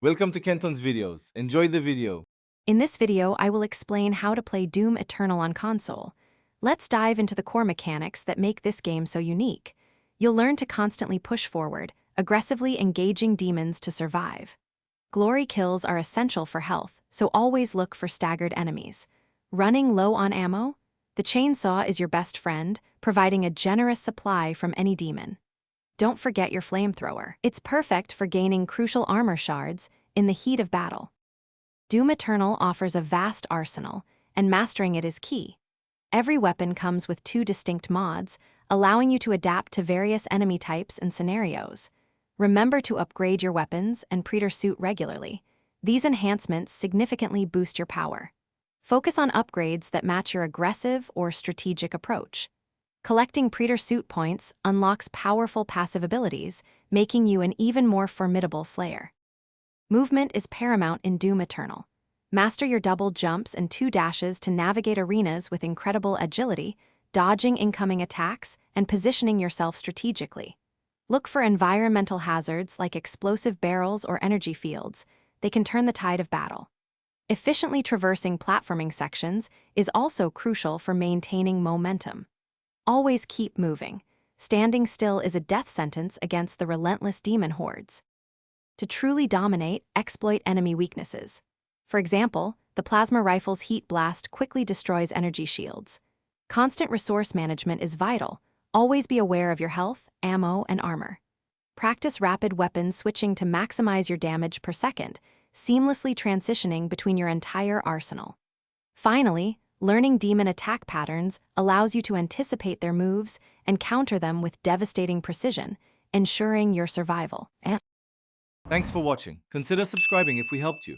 Welcome to Kenton's videos. Enjoy the video. In this video, I will explain how to play Doom Eternal on console. Let's dive into the core mechanics that make this game so unique. You'll learn to constantly push forward, aggressively engaging demons to survive. Glory kills are essential for health, so always look for staggered enemies. Running low on ammo? The chainsaw is your best friend, providing a generous supply from any demon. Don't forget your flamethrower. It's perfect for gaining crucial armor shards in the heat of battle. Doom Eternal offers a vast arsenal, and mastering it is key. Every weapon comes with 2 distinct mods, allowing you to adapt to various enemy types and scenarios. Remember to upgrade your weapons and Predator suit regularly. These enhancements significantly boost your power. Focus on upgrades that match your aggressive or strategic approach. Collecting Predator suit points unlocks powerful passive abilities, making you an even more formidable slayer. Movement is paramount in Doom Eternal. Master your double jumps and 2 dashes to navigate arenas with incredible agility, dodging incoming attacks, and positioning yourself strategically. Look for environmental hazards like explosive barrels or energy fields. They can turn the tide of battle. Efficiently traversing platforming sections is also crucial for maintaining momentum. Always keep moving. Standing still is a death sentence against the relentless demon hordes. To truly dominate, exploit enemy weaknesses. For example, the plasma rifle's heat blast quickly destroys energy shields. Constant resource management is vital. Always be aware of your health, ammo, and armor. Practice rapid weapon switching to maximize your damage per second, seamlessly transitioning between your entire arsenal. Finally, learning demon attack patterns allows you to anticipate their moves and counter them with devastating precision, ensuring your survival. Thanks for watching. Consider subscribing if we helped you.